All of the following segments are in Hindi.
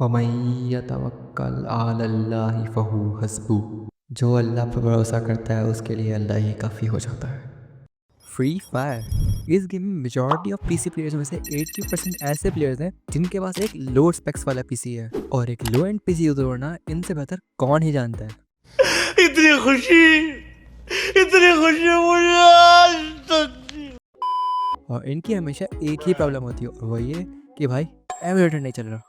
वमन यतवक्कल अलल्लाहि फहु हस्बु। जो अल्लाह पर भरोसा करता है उसके लिए अल्लाह ही काफ़ी हो जाता है। फ्री फायर इस गेम में मेजॉरिटी ऑफ पीसी प्लेयर्स में से 80% ऐसे प्लेयर्स हैं जिनके पास एक लो स्पेक्स वाला पीसी है, और एक लो एंड पीसी यूजर होना इनसे बेहतर कौन ही जानता है। इतनी खुशी मुझे आज तक नहीं। और इनकी हमेशा एक ही प्रॉब्लम होती है, और वो ये कि भाई एमुलेटर नहीं चल रहा।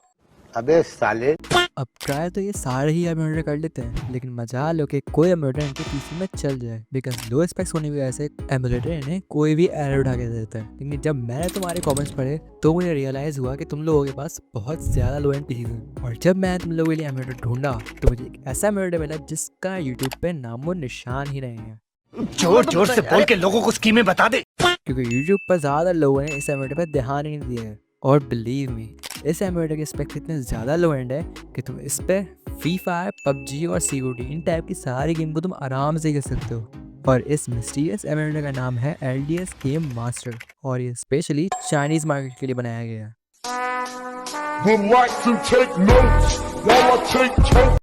अबे साले, अब ट्राई तो ये सारे ही एमुलेटर कर लेते हैं, लेकिन मजाल हो कि कोई एमुलेटर इनके पीसी में चल जाए, बिकॉज लो स्पेक्स होने की वजह से एमुलेटर इन्हें कोई भी एरर उठा के दे देता है। लेकिन जब मैंने तुम्हारे कमेंट्स पढ़े तो मुझे रियलाइज हुआ कि तुम लोगों के पास बहुत ज़्यादा लो एंड पीसी हैं, और जब मैं तुम लोगों के लिए एमुलेटर ढूंढा तो मुझे एक ऐसा एमुलेटर मिला जिसका यूट्यूब पे नामो निशान ही नहीं है। जोर जोर से बोल के लोगों को स्कीमें बता दे। क्योंकि यूट्यूब पर ज़्यादा लोगों ने इस एमुलेटर पर ध्यान ही नहीं दिया है, और बिलीव मी इस एमुलेटर के स्पेक्स इतने ज़्यादा लो एंड है कि तुम इस पर फ्री फायर, पबजी और COD इन टाइप की सारी गेम को तुम आराम से खेल सकते हो। और इस मिस्टीरियस एमुलेटर का नाम है LDS गेम मास्टर, और ये स्पेशली चाइनीज़ मार्केट के लिए बनाया गया है। Would like to take notes while I take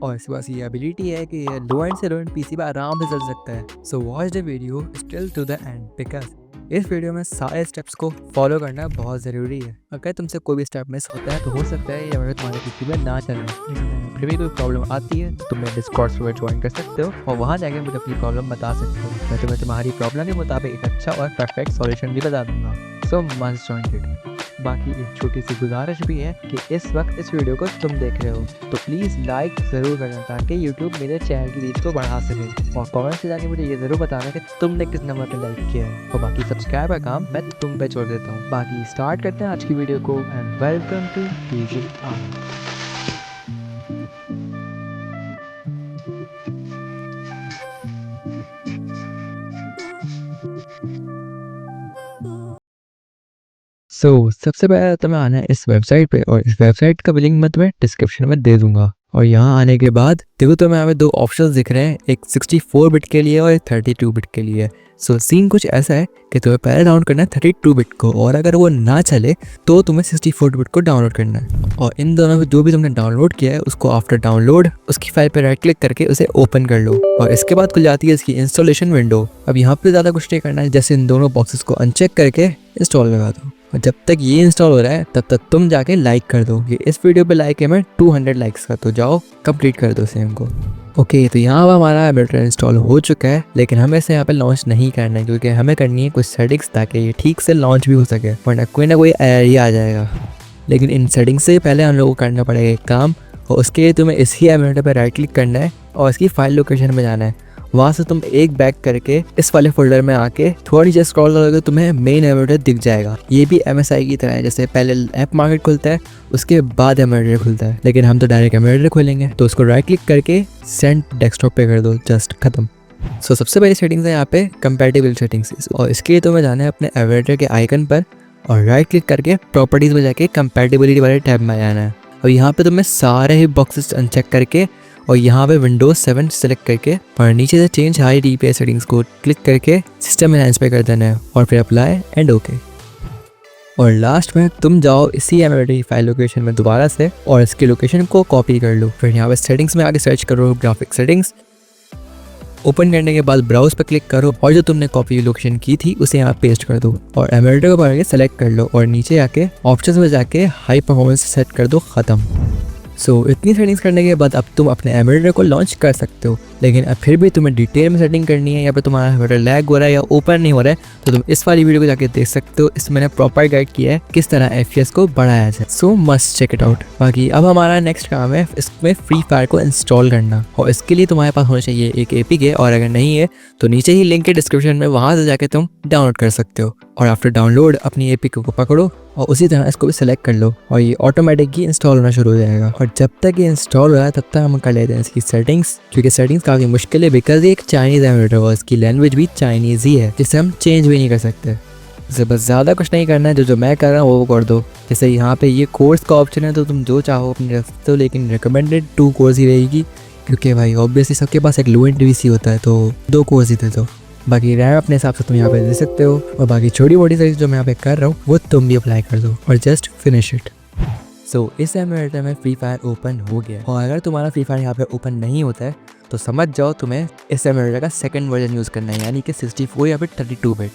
और इसके पास ये एबिलिटी है कि ये लो एंड से लो एंड पीसी पर आराम से चल सकता है। So watch the video still to the end, because इस वीडियो में सारे स्टेप्स को फॉलो करना बहुत ज़रूरी है। अगर तुमसे कोई भी स्टेप मिस होता है तो हो सकता है ये वीडियो तुम्हारे पीसी में ना चले। फिर भी कोई प्रॉब्लम आती है तो तुम मेरे डिस्कॉर्ड सर्वर ज्वाइन कर सकते हो, और वहाँ जाकर मुझे अपनी प्रॉब्लम बता सकते हो। मैं तुम्हें तुम्हारी प्रॉब्लम के मुताबिक एक अच्छा और परफेक्ट सॉल्यूशन भी बता दूंगा। सो मस्ट जॉइन इट। बाकी एक छोटी सी गुजारिश भी है कि इस वक्त इस वीडियो को तुम देख रहे हो तो प्लीज़ लाइक ज़रूर करना, ताकि यूट्यूब मेरे चैनल की रीच को बढ़ा सके, और कमेंट से जाके मुझे ये ज़रूर बताना कि तुमने किस नंबर पर लाइक किया है। और बाकी सब्सक्राइब का काम मैं तुम पे छोड़ देता हूँ। बाकी स्टार्ट करते हैं आज की वीडियो को, and welcome to YouTube art. सबसे पहले तुम्हें आना है इस वेबसाइट पे, और इस वेबसाइट का लिंक मैं तुम्हें डिस्क्रिप्शन में दे दूंगा। और यहाँ आने के बाद देखो तुम्हें यहाँ पे दो ऑप्शंस दिख रहे हैं, एक 64 बिट के लिए और एक 32 बिट के लिए। सीन कुछ ऐसा है कि तुम्हें पहले डाउनलोड करना है 32 बिट को, और अगर वो ना चले तो तुम्हें 64 बिट को डाउनलोड करना है। और इन दोनों में जो भी तुमने डाउनलोड किया है उसको आफ्टर डाउनलोड उसकी फाइल पर राइट क्लिक करके उसे ओपन कर लो, और इसके बाद खुल जाती है इसकी इंस्टॉलेशन विंडो। अब यहाँ पे ज़्यादा कुछ नहीं करना है, जैसे इन दोनों बॉक्सेस को अनचेक करके इंस्टॉल लगा दो, और जब तक ये इंस्टॉल हो रहा है तब तक तुम जाके लाइक कर दो। ये इस वीडियो पे लाइक है मैं 200 लाइक्स का, तो जाओ कंप्लीट कर दो सेम को। ओके, तो यहाँ पर हमारा एमुलेटर इंस्टॉल हो चुका है, लेकिन हमें इसे यहाँ पे लॉन्च नहीं करना है, क्योंकि हमें करनी है कुछ सेटिंग्स ताकि ये ठीक से लॉन्च भी हो सके, वरना कोई ना कोई एरर ही आ जाएगा। लेकिन इन सेटिंग्स से पहले हम लोगों को करना पड़ेगा एक काम, और उसके लिए तुम्हें इसी एमुलेटर पर राइट क्लिक करना है और इसकी फाइल लोकेशन में जाना है। वहाँ से तुम एक बैक करके इस वाले फोल्डर में आके थोड़ा नीचे स्क्रॉल करोगे तुम्हें मेन एमुलेटर दिख जाएगा। ये भी MSI की तरह है, जैसे पहले ऐप मार्केट खुलता है उसके बाद एमुलेटर खुलता है, लेकिन हम तो डायरेक्ट एमुलेटर खोलेंगे। तो उसको राइट क्लिक करके सेंड डेस्कटॉप पे कर दो, जस्ट खत्म। सबसे पहली सेटिंग्स है यहाँ पे कंपैटिबल सेटिंग्स, और इसके लिए तुम्हें जाना है अपने एमुलेटर के आइकन पर और राइट क्लिक करके प्रॉपर्टीज में जाके कंपैटिबिलिटी वाले टैब में जाना है। और यहाँ पे तुम्हें सारे ही बॉक्सेस अनचेक करके और यहाँ पे विंडोज 7 सेलेक्ट करके और नीचे से चेंज हाई DPI सेटिंग्स को क्लिक करके सिस्टम एनहांस पे कर देना है, और फिर अप्लाई एंड ओके। और लास्ट में तुम जाओ इसी एमुलेटर की फाइल लोकेशन में दोबारा से और इसकी लोकेशन को कॉपी कर लो। फिर यहाँ पे सेटिंग्स में आके सर्च करो ग्राफिक सेटिंग्स। ओपन करने के बाद ब्राउज पर क्लिक करो और जो तुमने कॉपी लोकेशन की थी उसे यहाँ पेस्ट कर दो, और एमुलेटर को पकड़ के सेलेक्ट कर लो और नीचे आके ऑप्शंस में जाके हाई परफॉर्मेंस सेट कर दो, खत्म। इतनी सेटिंग्स करने के बाद अब तुम अपने एमुलेटर को लॉन्च कर सकते हो। लेकिन अब फिर भी तुम्हें डिटेल में सेटिंग करनी है, या फिर तुम्हारा एमुलेटर लैग हो रहा है या ओपन नहीं हो रहा है, तो तुम इस वाली वीडियो को जाके देख सकते हो। इसमें मैंने प्रॉपर गाइड किया है किस तरह FPS को बढ़ाया जाए। Must check it out. बाकी अब हमारा नेक्स्ट काम है इसमें फ्री फायर को इंस्टॉल करना, और इसके लिए तुम्हारे पास होना चाहिए एक APK, और अगर नहीं है तो नीचे ही लिंक है डिस्क्रिप्शन में, वहाँ से जाके तुम डाउनलोड कर सकते हो। और आफ्टर डाउनलोड अपनी APK को पकड़ो और उसी तरह इसको भी सिलेक्ट कर लो, और ये ऑटोमेटिक ही इंस्टॉल होना शुरू हो जाएगा। और जब तक ये इंस्टॉल हो रहा है तब तक हम कर लेते हैं इसकी सेटिंग्स, क्योंकि सेटिंग्स काफ़ी मुश्किल है, बिकॉज ये एक चाइनीज़ एमुलेटर है और इसकी लैंग्वेज भी चाइनीज़ ही है, जिसे हम चेंज भी नहीं कर सकते। जैसे बस ज़्यादा कुछ नहीं करना है, जो मैं कर रहा हूँ वो कर दो। जैसे यहाँ पे ये कोर्स का ऑप्शन है, तो तुम जो चाहो अपने रख सकते हो, लेकिन रिकमेंडेड 2 कोर्स ही रहेगी, क्योंकि भाई ऑब्वियसली सबके पास एक लो एंड PC होता है, तो 2 कोर्स ही दे दो। बाकी रैम अपने हिसाब से तुम यहाँ पे दे सकते हो, और बाकी छोटी मोटी साइज जो मैं यहाँ पे कर रहा हूँ वो तुम भी अप्लाई कर दो, और जस्ट फिनिश इट। सो इस एमुलेटर में फ्री फायर ओपन हो गया, और अगर तुम्हारा फ्री फायर यहाँ पे ओपन नहीं होता है तो समझ जाओ तुम्हें इस एमुलेटर का सेकंड वर्जन यूज़ करना है, यानी कि 64 या फिर 32 बिट।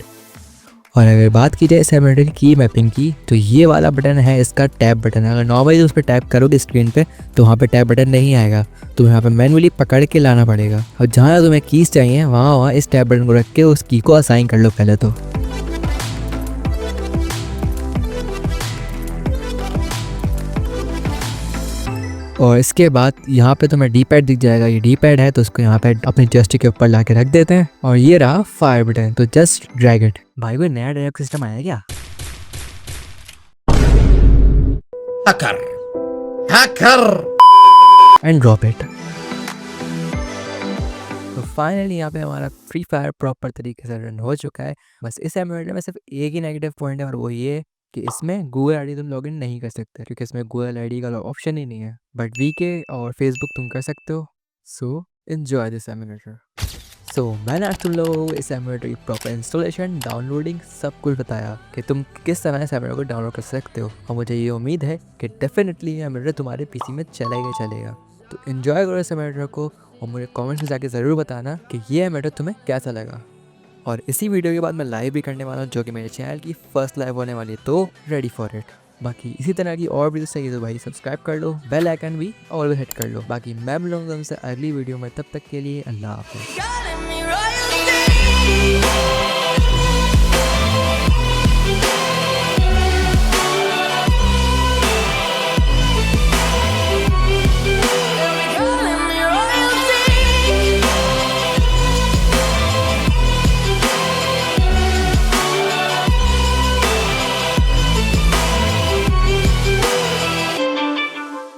और अगर बात की जाए इस एमुलेटर की मैपिंग की, तो ये वाला बटन है इसका टैब बटन। अगर नॉर्मली उस पर टैप करोगे स्क्रीन पे तो वहाँ पे टैब बटन नहीं आएगा, तुम्हें यहाँ पे मैनुअली पकड़ के लाना पड़ेगा। और जहाँ तुम्हें कीज चाहिए वहाँ इस टैब बटन को रख के उस की को असाइन कर लो पहले तो। और इसके बाद यहाँ पे तुम्हें डी पैड दिख जाएगा, ये डी पैड है तो उसको यहाँ पे अपने जस्टिक के ऊपर ला के रख देते हैं। और ये रहा फायर बटन, तो जस्ट ड्रैग इट। भाई कोई नया ड्रैग सिस्टम आया क्या? Hacker and drop it. तो फाइनली यहाँ पे हमारा फ्री फायर प्रॉपर तरीके से रन हो चुका है। बस इस एमुलेटर में सिर्फ एक ही नेगेटिव पॉइंट है, और वो ये कि इसमें गूगल आईडी तुम लॉगिन नहीं कर सकते, क्योंकि इसमें गूगल आईडी का ऑप्शन ही नहीं है। बट वीके और फेसबुक तुम कर सकते हो। So enjoy this emulator. So मैंने आज तुम लोगों को इस एमुलेटर की प्रॉपर इंस्टॉलेशन, डाउनलोडिंग सब कुछ बताया कि तुम किस तरह इस एमुलेटर को डाउनलोड कर सकते हो। और मुझे ये उम्मीद है कि डेफिनेटली ये एमुलेटर तुम्हारे पीसी में चलेगा। तो एंजॉय करो इस एमुलेटर को, और मुझे कमेंट्स में जाके ज़रूर बताना कि ये एमुलेटर तुम्हें कैसा लगा। और इसी वीडियो के बाद मैं लाइव भी करने वाला हूँ, जो कि मेरे चैनल की फर्स्ट लाइव होने वाली है, तो रेडी फॉर इट। बाकी इसी तरह की और वीडियो चाहिए तो भाई सब्सक्राइब कर लो, बेल आइकन भी ऑल हिट कर लो। बाकी मैं मिलूंगा तुमसे अगली वीडियो में, तब तक के लिए अल्लाह हाफ़िज़।